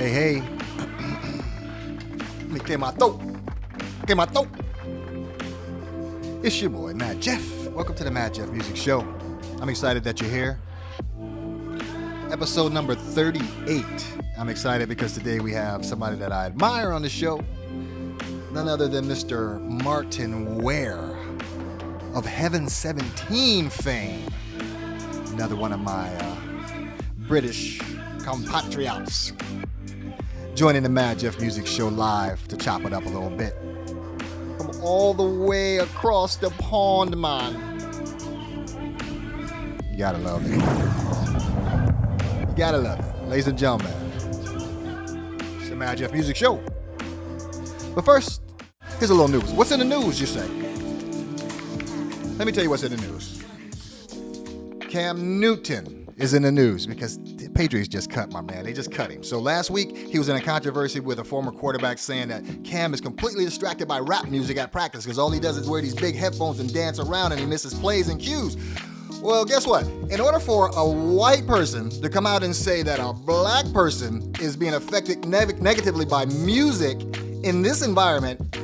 Hey. Let me clear my throat. It's your boy, Madjef. Welcome to the Madjef Music Show. I'm excited that you're here. Episode number 38. I'm excited because today we have somebody that I admire on the show. None other than Mr. Martyn Ware of Heaven 17 fame. Another one of my British compatriots. Joining the Madjef Music Show live to chop it up a little bit. From all the way across the pond, man. You gotta love it. You gotta love it. Ladies and gentlemen, it's the Madjef Music Show. But first, here's a little news. What's in the news, you say? Let me tell you what's in the news. Cam Newton is in the news because the Patriots just cut my man. They just cut him. So last week, he was in a controversy with a former quarterback saying that Cam is completely distracted by rap music at practice because all he does is wear these big headphones and dance around and he misses plays and cues. Well, guess what? In order for a white person to come out and say that a black person is being affected negatively by music in this environment,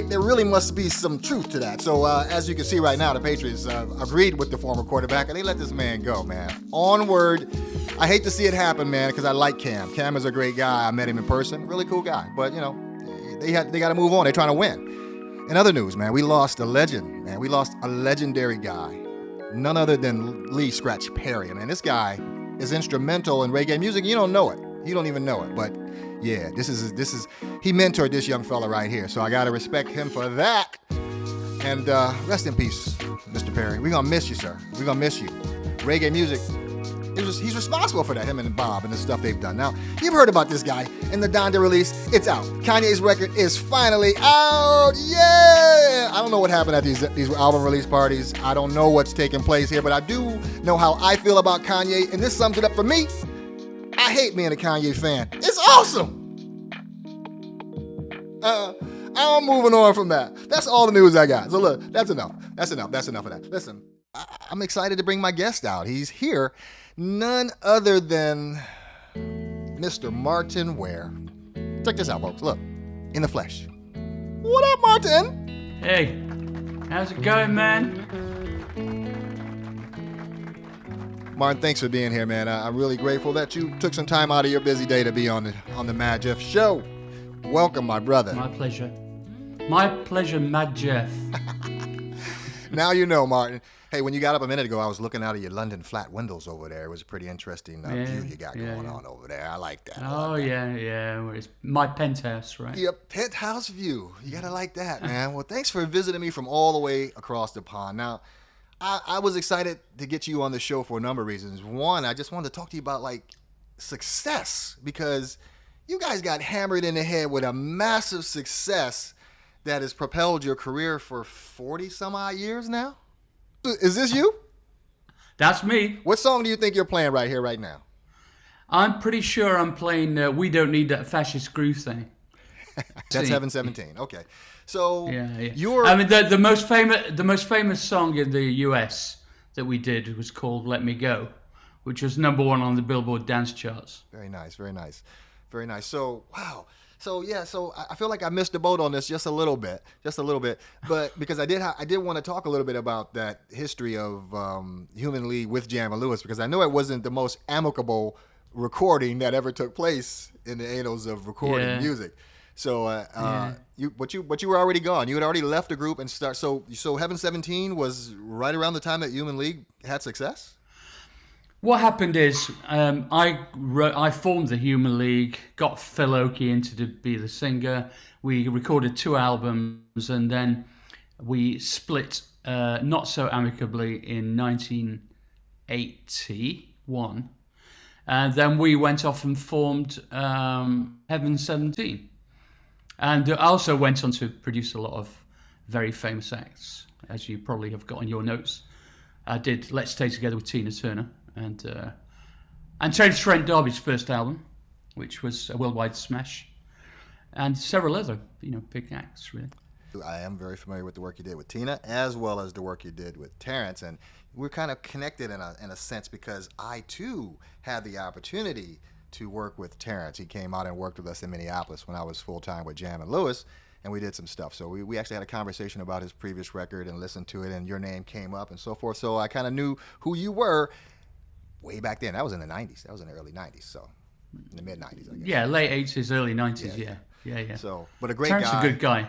there really must be some truth to that. So as you can see right now, the Patriots agreed with the former quarterback, and they let this man go, man. Onward. I hate to see it happen, man, because I like Cam. Cam is a great guy. I met him in person. Really cool guy. But, you know, they got to move on. They're trying to win. In other news, man, we lost a legend, man. We lost a legendary guy. None other than Lee Scratch Perry. Man, this guy is instrumental in reggae music. You don't know it. You don't even know it. But yeah, this is he mentored this young fella right here. So I gotta respect him for that. And rest in peace, Mr. Perry. We're gonna miss you, sir. We're gonna miss you. Reggae music. He's responsible for that, him and Bob and the stuff they've done. Now, you've heard about this guy and the Donda release. It's out. Kanye's record is finally out. Yeah! I don't know what happened at these album release parties. I don't know what's taking place here, but I do know how I feel about Kanye, and this sums it up for me. I hate being a Kanye fan. It's awesome! I'm moving on from that. That's all the news I got. So look, that's enough. That's enough of that. Listen, I'm excited to bring my guest out. He's here. None other than Mr. Martyn Ware. Check this out, folks. Look, in the flesh. What up, Martyn? Hey, how's it going, man? Martyn, thanks for being here, man. I'm really grateful that you took some time out of your busy day to be on the Madjef Show. Welcome, my brother. My pleasure. My pleasure, Madjef. Now you know, Martyn. Hey, when you got up a minute ago, I was looking out of your London flat windows over there. It was a pretty interesting view you got going on over there. I like that. Oh, yeah. It's my penthouse, right? Your penthouse view. You got to like that, man. Well, thanks for visiting me from all the way across the pond. Now, I was excited to get you on the show for a number of reasons. One, I just wanted to talk to you about, success, because you guys got hammered in the head with a massive success that has propelled your career for 40-some-odd years now. Is this you? That's me. What song do you think you're playing right here, right now? I'm pretty sure I'm playing We Don't Need That Fascist Groove thing. That's Heaven 17. Okay. So yeah. you're... I mean, the most famous song in the US that we did was called Let Me Go, which was number one on the Billboard dance charts. Very nice. So, wow. So I feel like I missed the boat on this just a little bit, but because I did want to talk a little bit about that history of Human League with Jam and Lewis, because I know it wasn't the most amicable recording that ever took place in the annals of recording music. So you were already gone. You had already left the group and start. So Heaven 17 was right around the time that Human League had success. What happened is I formed the Human League, got Phil Oakey in to be the singer. We recorded 2 albums, and then we split not so amicably in 1981. And then we went off and formed Heaven 17. And I also went on to produce a lot of very famous acts, as you probably have got on your notes. I did Let's Stay Together with Tina Turner. And Trent D'Arby's first album, which was a worldwide smash, and several other, big acts, really. I am very familiar with the work you did with Tina, as well as the work you did with Terrence, and we're kind of connected in a sense because I too had the opportunity to work with Terrence. He came out and worked with us in Minneapolis when I was full-time with Jam and Lewis, and we did some stuff. So we actually had a conversation about his previous record and listened to it, and your name came up and so forth. So I kind of knew who you were way back then. That was in the 90s. That was in the early 90s, so in the mid-90s, I guess. Yeah, late 80s, early 90s, yeah. So, but a great Terrence guy. a good guy.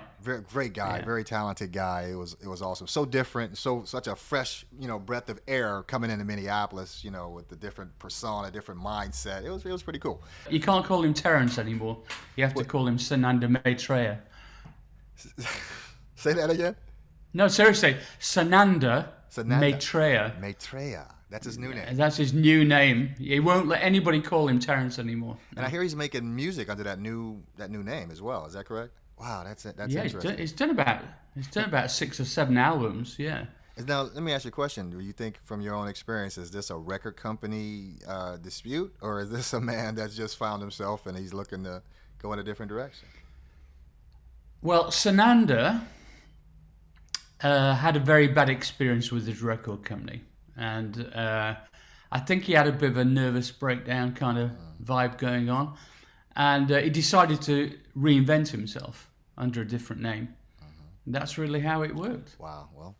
Great guy, very talented guy. It was awesome. So different, such a fresh, breath of air coming into Minneapolis, with the different persona, different mindset. It was pretty cool. You can't call him Terrence anymore. You have to call him Sananda Maitreya. Say that again? No, seriously, Sananda Maitreya. Maitreya. That's his new name. That's his new name. He won't let anybody call him Terrence anymore. And I hear he's making music under that new name as well. Is that correct? Wow, that's yeah, interesting. He's done about 6 or 7 albums. Yeah. Now, let me ask you a question. Do you think, from your own experience, is this a record company dispute, or is this a man that's just found himself and he's looking to go in a different direction? Well, Sananda had a very bad experience with his record company. And I think he had a bit of a nervous breakdown kind of vibe going on. And he decided to reinvent himself under a different name. That's really how it worked. Wow. Well,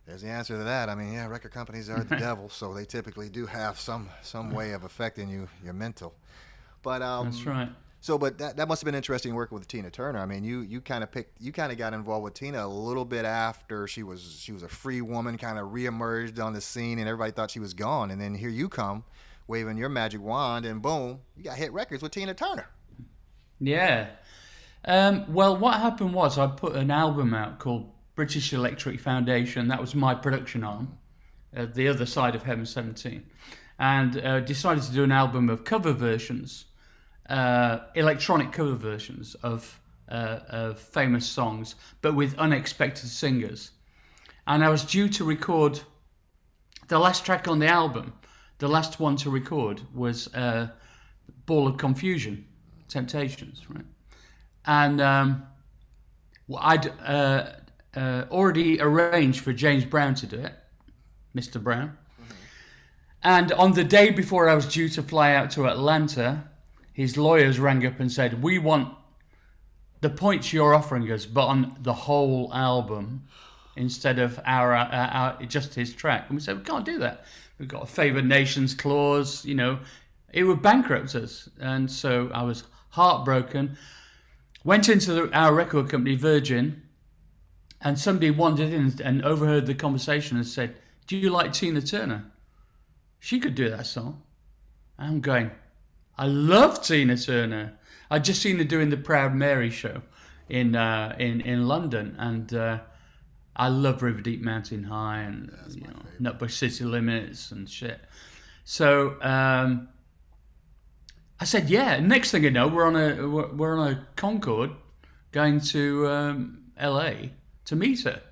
there's the answer to that. I mean, yeah, record companies are the devil, so they typically do have some way of affecting your mental. But that's right. So, but that must have been interesting working with Tina Turner. I mean, you kind of got involved with Tina a little bit after she was a free woman, kind of reemerged on the scene, and everybody thought she was gone. And then here you come, waving your magic wand, and boom, you got hit records with Tina Turner. Yeah. Well, what happened was I put an album out called British Electric Foundation. That was my production arm, the other side of Heaven 17, and decided to do an album of cover versions. Electronic cover versions of famous songs, but with unexpected singers. And I was due to record the last track on the album. The last one to record was Ball of Confusion, Temptations, right? And I'd already arranged for James Brown to do it, Mr. Brown. And on the day before I was due to fly out to Atlanta, his lawyers rang up and said, we want the points you're offering us, but on the whole album instead of our just his track. And we said, we can't do that. We've got a favoured nations clause, it would bankrupt us. And so I was heartbroken. Went into our record company, Virgin, and somebody wandered in and overheard the conversation and said, do you like Tina Turner? She could do that song. And I'm going, I love Tina Turner. I'd just seen her doing the Proud Mary show in London, and I love River Deep Mountain High and Nutbush City Limits and shit. So I said, yeah. Next thing you know, we're on a Concorde going to LA to meet her.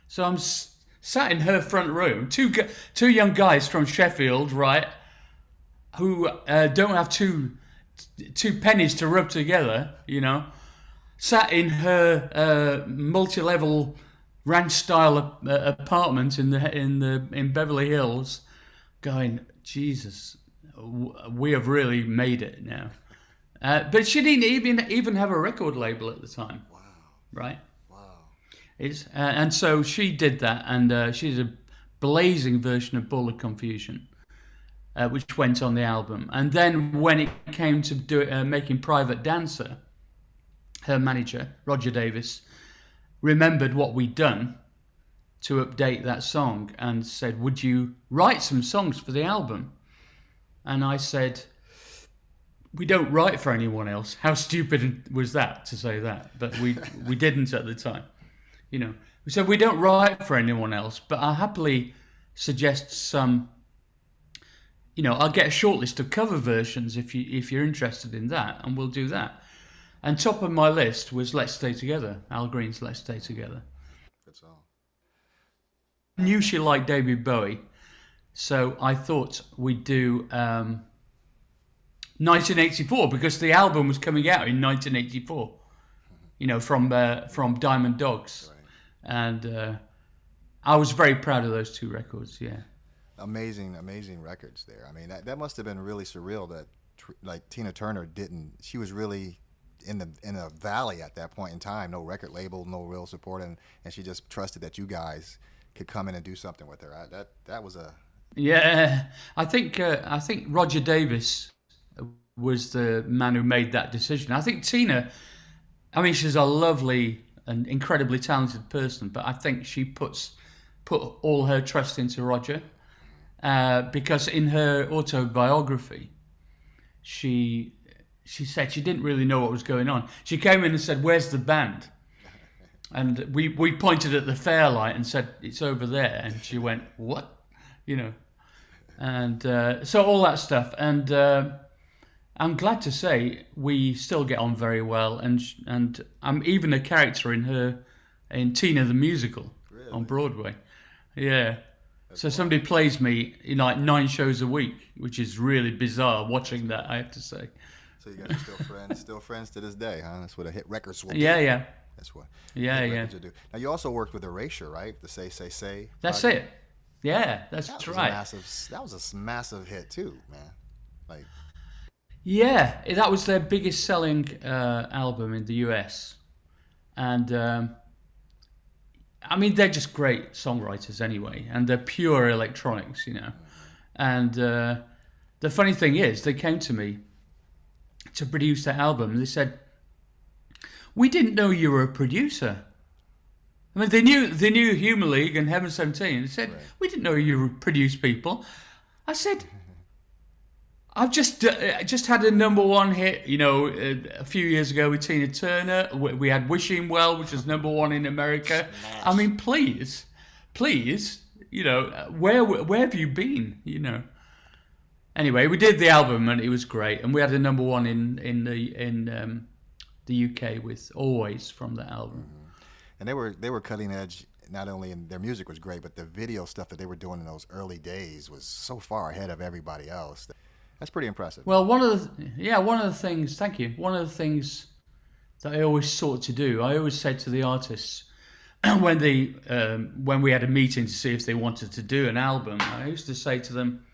So I'm sat in her front room, two young guys from Sheffield, right? Who don't have two pennies to rub together, sat in her multi-level ranch-style apartment in Beverly Hills, going, Jesus, we have really made it now. But she didn't even have a record label at the time. Wow. Right? Wow. And so she did that, and she did a blazing version of Ball of Confusion. Which went on the album. And then when it came to making Private Dancer, her manager, Roger Davis, remembered what we'd done to update that song and said, would you write some songs for the album? And I said, we don't write for anyone else. How stupid was that to say that? But we didn't at the time. We said, we don't write for anyone else, but I'll happily suggest some... I'll get a short list of cover versions if you're interested in that, and we'll do that. And top of my list was Let's Stay Together, Al Green's Let's Stay Together. Good song. I knew she liked David Bowie, so I thought we'd do 1984 because the album was coming out in 1984. From Diamond Dogs, Right. And I was very proud of those two records. Yeah. Amazing records there. I mean, that must have been really surreal that like Tina Turner didn't. She was really in a valley at that point in time. No record label, no real support, and she just trusted that you guys could come in and do something with her. That was a Yeah, I think Roger Davis was the man who made that decision. I think Tina, I mean, she's a lovely and incredibly talented person, but I think she put all her trust into Roger because in her autobiography, she said she didn't really know what was going on. She came in and said, "Where's the band?" And we pointed at the Fairlight and said, "It's over there." And she went, "What?" You know. And so all that stuff. And I'm glad to say we still get on very well. And I'm even a character in Tina the Musical on Broadway. Yeah. So somebody plays me in like 9 shows a week, which is really bizarre watching that, I have to say. So you guys are still friends to this day, huh? That's what a hit records will do. Yeah. That's what Yeah. will do. Now you also worked with Erasure, right? The Say. That's project. it. Yeah, that's right. That was a massive hit too, man. Like, yeah, that was their biggest selling album in the US, and I mean they're just great songwriters anyway, and they're pure electronics, you know. And the funny thing is, they came to me to produce that album, and they said, "We didn't know you were a producer." I mean, they knew Humour League and Heaven 17. They said, "We didn't know you produce people." I said, "I've just had a #1 hit, you know, a few years ago with Tina Turner. We had Wishing Well, which was #1 in America. I mean, please, you know, where have you been, you know?" Anyway, we did the album and it was great, and we had a #1 in the UK with Always from the album. And they were cutting edge. Not only in their music was great, but the video stuff that they were doing in those early days was so far ahead of everybody else. That's pretty impressive. Well, one of the things. Thank you. One of the things that I always sought to do, I always said to the artists when we had a meeting to see if they wanted to do an album, I used to say to them,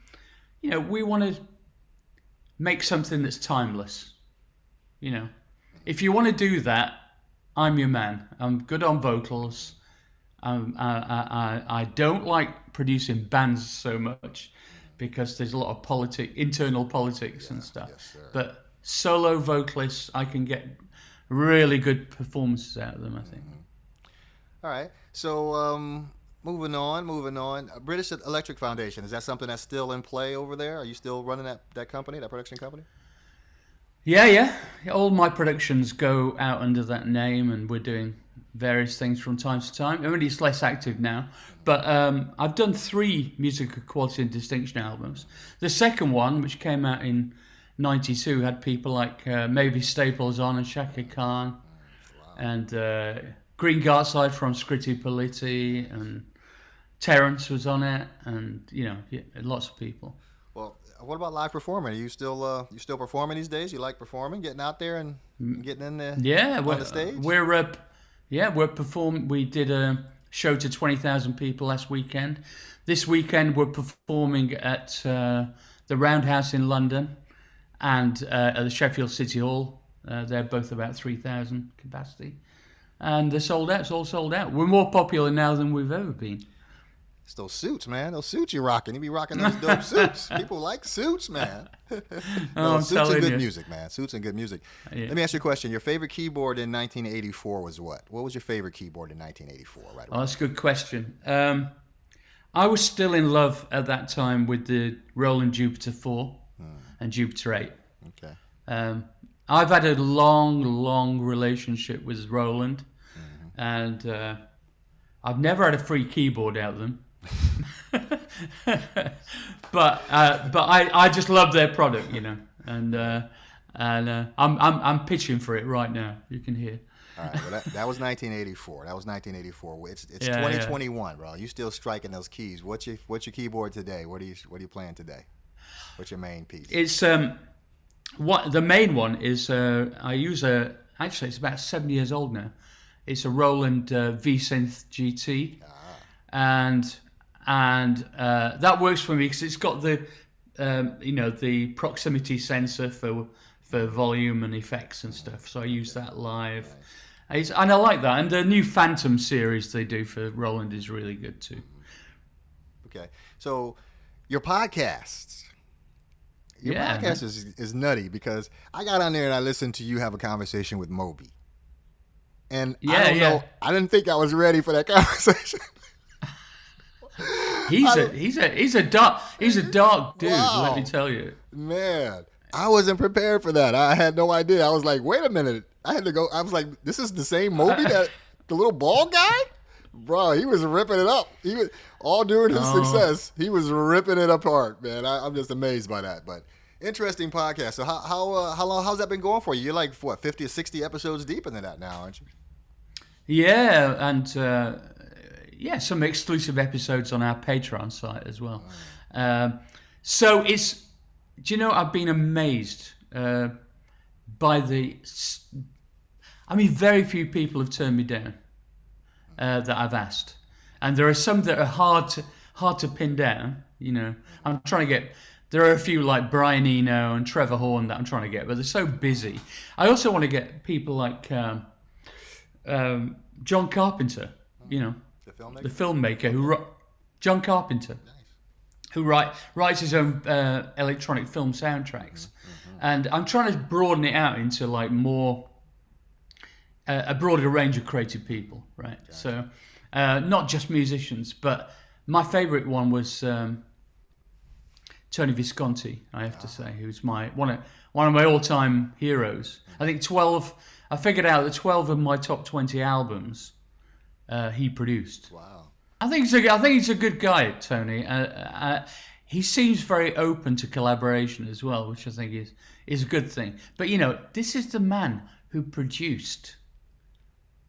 you know, we want to make something that's timeless. You know, if you want to do that, I'm your man. I'm good on vocals. I don't like producing bands so much because there's a lot of internal politics and stuff. Yes, but solo vocalists, I can get really good performances out of them, I think. All right. So moving on. British Electric Foundation, is that something that's still in play over there? Are you still running that company, that production company? Yeah. All my productions go out under that name, and we're doing various things from time to time. I mean, it's less active now, but I've done 3 music quality and distinction albums. The second one, which came out in '92, had people like Mavis Staples on and Shaka Khan, and Green Gartside from Scritti Politti, and Terence was on it, and you know, lots of people. Well, what about live performing? Are you still performing these days? You like performing, getting out there and getting in there? Yeah, on the stage. We're performing. We did a show to 20,000 people last weekend. This weekend we're performing at the Roundhouse in London and at the Sheffield City Hall. They're both about 3,000 capacity, and they're sold out. It's all sold out. We're more popular now than we've ever been. It's those suits, man. Those suits you're rocking. You be rocking those dope suits. People like suits, man. Suits and good music, man. Suits and good music. Yeah. Let me ask you a question. Your favorite keyboard in 1984 was what? What was your favorite keyboard in 1984? Right. Oh, that's a good question. I was still in love at that time with the Roland Jupiter 4 and Jupiter 8. Okay. I've had a long relationship with Roland, and I've never had a free keyboard out of them. but I just love their product, you know, and I'm pitching for it right now. You can hear. All right, well that was 1984. It's 2021, bro. You still striking those keys. What's your keyboard today? What are you playing today? What's your main piece? It's what the main one is. I use actually it's about 7 years old now. It's a Roland V-Synth GT, and that works for me because it's got the the proximity sensor for volume and effects and stuff. So I use that live. And I like that. And the new Phantom series they do for Roland is really good too. Okay. So your podcasts. Your podcast is nutty because I got on there and I listened to you have a conversation with Moby. And I don't know, I didn't think I was ready for that conversation. He's a dark dude, wow. Let me tell you. Man, I wasn't prepared for that. I had no idea. I was like, wait a minute. I had to go. I was like, this is the same Moby that the little bald guy? Bro, he was ripping it up. He was all during his success. He was ripping it apart, man. I'm just amazed by that. But interesting podcast. So how's that been going for you? You're like, what, 50 or 60 episodes deep into that now, aren't you? Yeah, and some exclusive episodes on our Patreon site as well. So it's, do you know, I've been amazed by very few people have turned me down that I've asked. And there are some that are hard to pin down, you know. I'm trying to get, there are a few like Brian Eno and Trevor Horn that I'm trying to get, but they're so busy. I also want to get people like John Carpenter, you know, the filmmaker John Carpenter, who writes his own electronic film soundtracks, and I'm trying to broaden it out into like more a broader range of creative people, right? Gotcha. So not just musicians, but my favorite one was Tony Visconti, I have to say, who's one of my all-time heroes. I think I figured out that 12 of my top 20 albums he produced. Wow. I think he's a good guy, Tony. He seems very open to collaboration as well, which I think is a good thing. But, you know, this is the man who produced,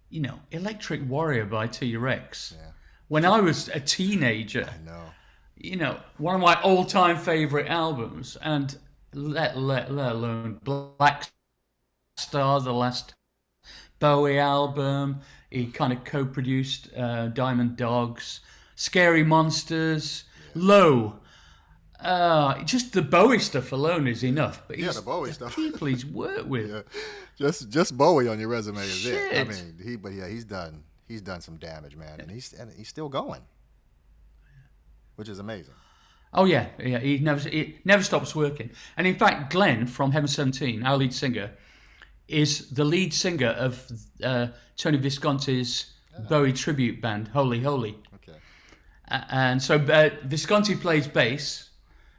you know, Electric Warrior by T-Rex. Yeah. When I was a teenager. I know. You know, one of my all-time favorite albums, and let alone Black Star, the last Bowie album. He kind of co-produced Diamond Dogs, Scary Monsters, Low. Just the Bowie stuff alone is enough. But the Bowie stuff. People he's worked with. Yeah. Just Bowie on your resume is it. I mean, he's done some damage, man, and he's still going, which is amazing. Oh yeah. He never stops working. And in fact, Glenn from Heaven 17, our lead singer, is the lead singer of Tony Visconti's Bowie tribute band, Holy Holy. Okay. And so Visconti plays bass,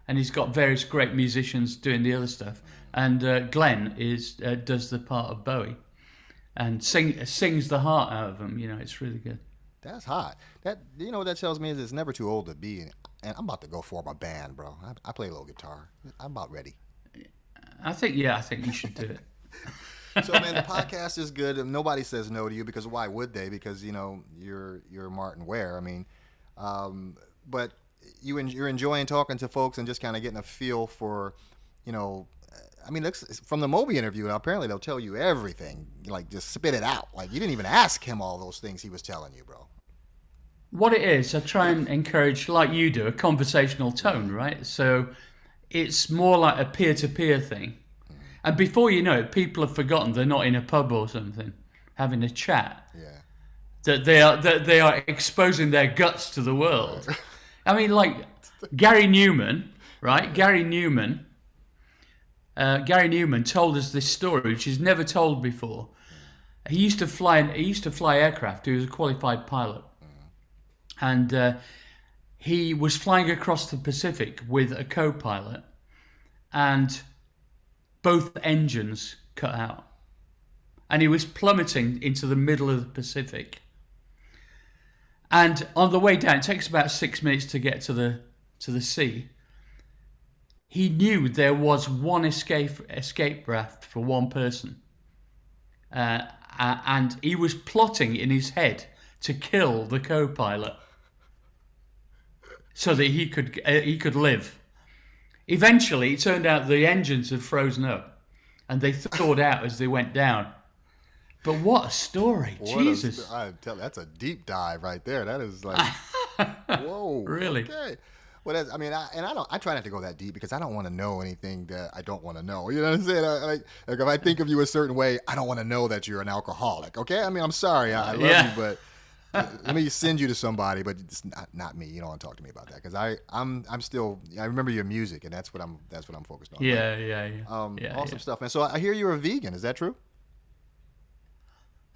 and he's got various great musicians doing the other stuff. And Glenn does the part of Bowie, and sings the heart out of him. You know, it's really good. That's hot. That, you know, what that tells me is it's never too old to be. And I'm about to go form a band, bro. I play a little guitar. I'm about ready. I think you should do it. So, man, the podcast is good. Nobody says no to you, because why would they? Because, you know, you're Martyn Ware. I mean, but you're enjoying talking to folks and just kind of getting a feel for, you know, I mean, from the Moby interview, apparently they'll tell you everything. Like, just spit it out. Like, you didn't even ask him all those things he was telling you, bro. What it is, I try and encourage, like you do, a conversational tone, right? So it's more like a peer-to-peer thing. And before you know it, people have forgotten they're not in a pub or something, having a chat. Yeah. That they are exposing their guts to the world. I mean, like Gary Newman, right? Gary Newman told us this story, which he's never told before. He used to fly aircraft. He was a qualified pilot, and he was flying across the Pacific with a co-pilot, and both engines cut out, and he was plummeting into the middle of the Pacific. And on the way down, it takes about 6 minutes to get to the sea. He knew there was one escape raft for one person, and he was plotting in his head to kill the co-pilot so that he could live. Eventually, it turned out the engines had frozen up, and they thawed out as they went down. But what a story! Jesus, that's a deep dive right there. That is like, whoa, really? Okay. Well, that's, I mean, I try not to go that deep because I don't want to know anything that I don't want to know. You know what I'm saying? Like if I think of you a certain way, I don't want to know that you're an alcoholic. Okay? I mean, I'm sorry, I love you, but let me send you to somebody, but it's not me. You don't want to talk to me about that because I'm still. I remember your music, and that's what I'm focused on. Yeah. Awesome stuff, man. So I hear you're a vegan. Is that true?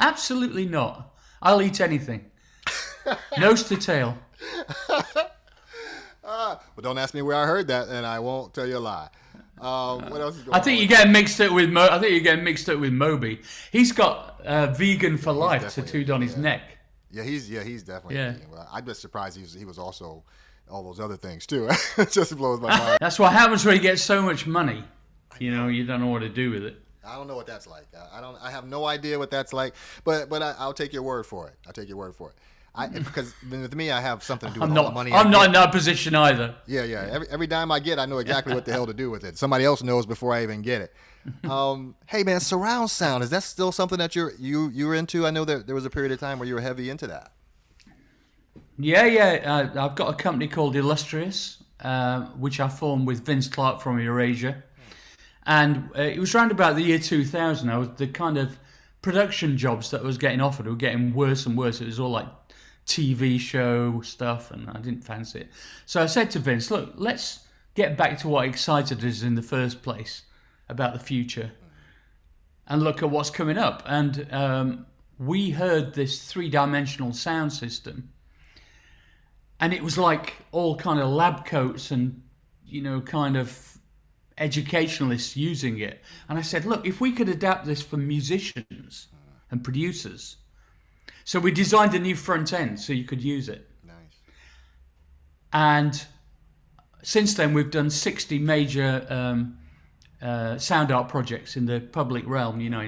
Absolutely not. I'll eat anything. Nose to tail. Well, don't ask me where I heard that, and I won't tell you a lie. What else is going on? I think you're getting mixed up with I think you're getting mixed up with Moby. He's got vegan for life tattooed on his neck. Yeah, he's definitely vegan. Well, I'm just surprised he was also all those other things too. It just blows my mind. That's what happens when you get so much money. You know, you don't know what to do with it. I don't know what that's like. I have no idea what that's like. But I'll take your word for it. Because with me, I have something to do with all the money. I'm not in that position either. Yeah. Every dime I get, I know exactly what the hell to do with it. Somebody else knows before I even get it. Hey man, surround sound, is that still something that you're into? I know that there was a period of time where you were heavy into that. Yeah. I've got a company called Illustrious, which I formed with Vince Clarke from Eurasia. And it was around about the year 2000. The kind of production jobs that I was getting offered were getting worse and worse. It was all like TV show stuff, and I didn't fancy it. So I said to Vince, look, let's get back to what excited us in the first place about the future and look at what's coming up. And we heard this three-dimensional sound system, and it was like all kind of lab coats and, you know, kind of educationalists using it. And I said, look, if we could adapt this for musicians and producers. So we designed a new front end so you could use it. Nice. And since then, we've done 60 major sound art projects in the public realm. You know,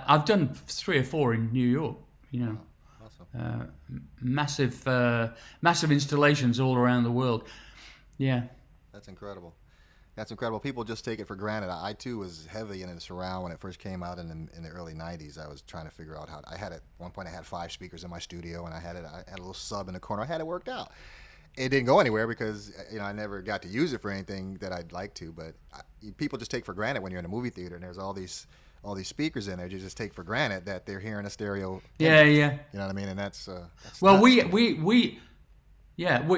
I've done 3 or 4 in New York. You know, awesome. Massive installations all around the world. Yeah, that's incredible. That's incredible. People just take it for granted. I too was heavy in surround when it first came out in the early '90s. I was trying to figure out how. At one point I had 5 speakers in my studio, and I had a little sub in the corner. I had it worked out. It didn't go anywhere because I never got to use it for anything that I'd like to. But people just take for granted when you're in a movie theater and there's all these speakers in there. You just take for granted that they're hearing a stereo. Yeah. You know what I mean? And that's well, nuts.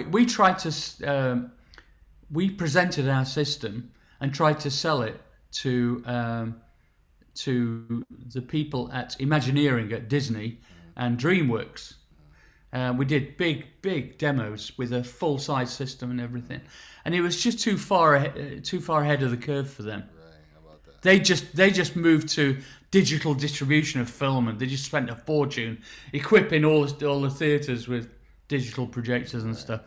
we tried to. We presented our system and tried to sell it to the people at Imagineering at Disney and DreamWorks. We did big demos with a full-size system and everything, and it was just too far ahead of the curve for them. Right, how about that? They just moved to digital distribution of film, and they just spent a fortune equipping all the theaters with digital projectors and stuff.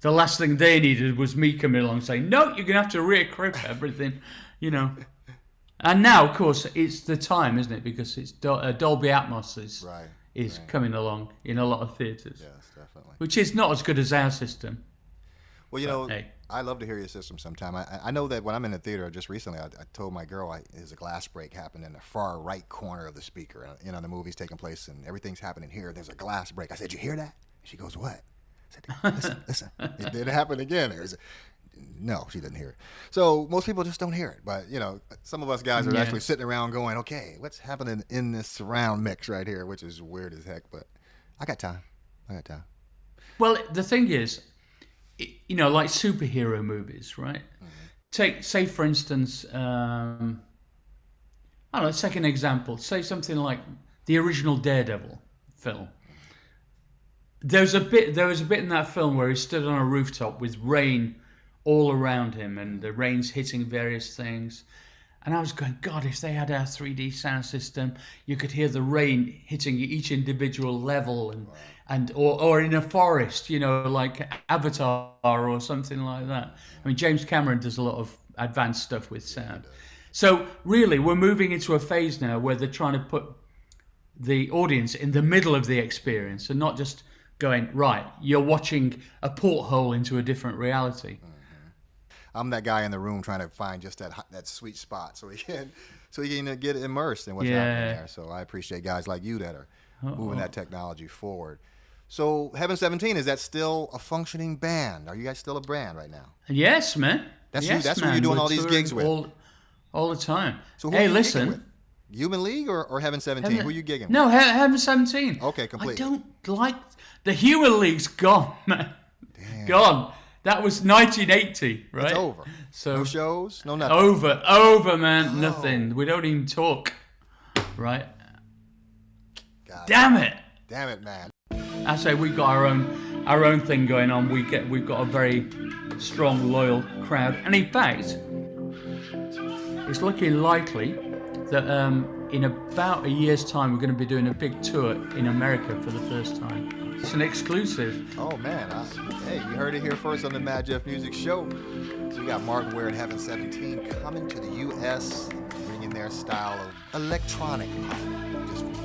The last thing they needed was me coming along saying, no, you're going to have to re-equip everything, you know. And now, of course, it's the time, isn't it? Because it's Dolby Atmos is coming along in a lot of theatres. Yes, definitely. Which is not as good as our system. Well, I love to hear your system sometime. I know that when I'm in the theater, just recently, I told my girl there's a glass break happened in the far right corner of the speaker. You know, the movie's taking place and everything's happening here. There's a glass break. I said, you hear that? She goes, what? I said, listen. It did happen again. No, she didn't hear it. So most people just don't hear it. But, you know, some of us guys are actually sitting around going, okay, what's happening in this surround mix right here, which is weird as heck. But I got time. Well, the thing is, you know, like superhero movies, right? Mm-hmm. Say, for instance, I don't know, let's take an example. Say something like the original Daredevil film. There was a bit in that film where he stood on a rooftop with rain all around him, and the rain's hitting various things. And I was going, God, if they had our 3D sound system, you could hear the rain hitting each individual level, or in a forest, you know, like Avatar or something like that. I mean, James Cameron does a lot of advanced stuff with sound. So really, we're moving into a phase now where they're trying to put the audience in the middle of the experience and not just going, right, you're watching a porthole into a different reality. I'm that guy in the room trying to find just that sweet spot so he can get immersed in what's happening there. So I appreciate guys like you that are moving that technology forward. So Heaven 17, is that still a functioning band? Are you guys still a band right now? Yes, man. That's yes, you. That's man. who you're doing We're all these touring gigs with. all the time. So who hey, are you listen. gigging with? Human League or Heaven 17? Who are you gigging with? No, Heaven 17. Okay, completely. I don't like the Human League's gone, man. Damn. Gone. That was 1980, right? It's over. So No shows, no nothing. over, man. Nothing. We don't even talk, right? God. Damn it. Damn it, man. I say we got our own thing going on. We've got a very strong, loyal crowd, and in fact, it's looking likely that in about a year's time we're going to be doing a big tour in America for the first time. It's an exclusive. Oh man, hey, you heard it here first on the Madjef Music Show. So we got Martyn Ware and Heaven 17 coming to the U.S., bringing their style of electronic pop.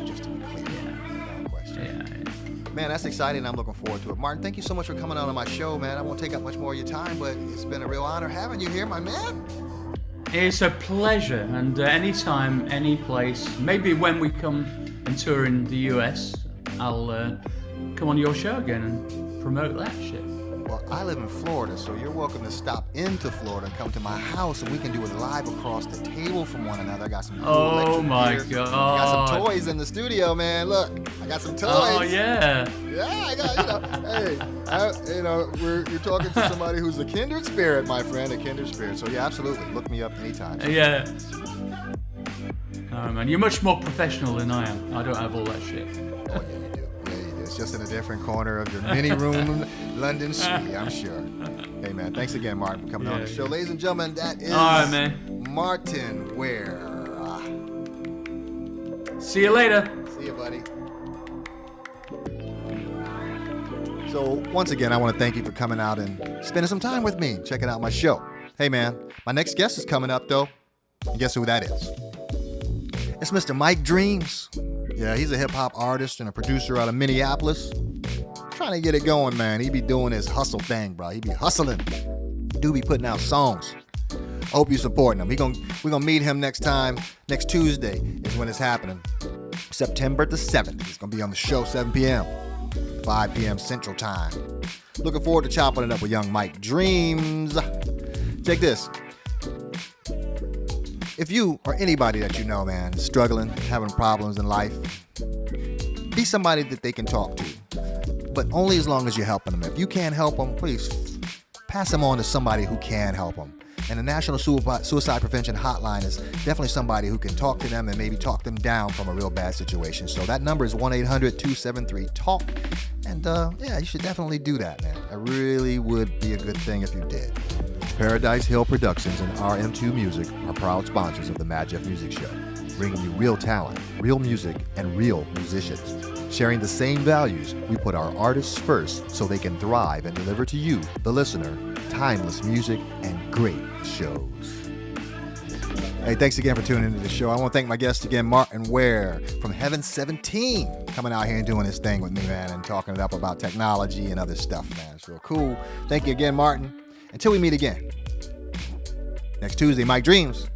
Just to be clear, no question. Yeah. Man, that's exciting. I'm looking forward to it. Martyn, thank you so much for coming on my show, man. I won't take up much more of your time, but it's been a real honor having you here, my man. It's a pleasure, and anytime, any place, maybe when we come and tour in the US, I'll come on your show again and promote that shit. Well, I live in Florida, so you're welcome to stop into Florida and come to my house, and we can do it live across the table from one another. I got some cool Oh my gear. God. I got some toys in the studio, man. Look, I got some toys. Oh yeah. Yeah, I got, you're talking to somebody who's a kindred spirit, my friend, a kindred spirit. So yeah, absolutely. Look me up anytime. Yeah. Oh man, you're much more professional than I am. I don't have all that shit. Oh yeah, you do. Yeah, you do. It's just in a different corner of your mini room, London suite, I'm sure. Hey man, thanks again, Martyn, for coming on the show. Ladies and gentlemen, that is All right, man. Martyn Ware. See you later. See you, buddy. So once again, I want to thank you for coming out and spending some time with me, checking out my show. Hey man, my next guest is coming up though. And guess who that is? It's Mr. Mike Dreams. Yeah, he's a hip hop artist and a producer out of Minneapolis. Trying to get it going, man. He be doing his hustle thing, bro. He be hustling. Do be putting out songs. Hope you supporting him. We're gonna meet him next Tuesday is when it's happening. September the 7th. He's gonna be on the show 7 p.m. 5 p.m. Central Time. Looking forward to chopping it up with young Mike Dreams. Check this. If you or anybody that you know, man, is struggling, having problems in life, be somebody that they can talk to, but only as long as you're helping them. If you can't help them, please pass them on to somebody who can help them. And the National Suicide Prevention Hotline is definitely somebody who can talk to them and maybe talk them down from a real bad situation. So that number is 1-800-273-TALK. And yeah, you should definitely do that, man. It really would be a good thing if you did. Paradise Hill Productions and RM2 Music are proud sponsors of the Madjef Music Show, bringing you real talent, real music, and real musicians. Sharing the same values, we put our artists first so they can thrive and deliver to you, the listener, timeless music and great shows. Hey, thanks again for tuning into the show. I want to thank my guest again, Martyn Ware from Heaven 17, coming out here and doing his thing with me, man, and talking it up about technology and other stuff, man. It's real cool. Thank you again, Martyn. Until we meet again. Next Tuesday, Mike Dreams.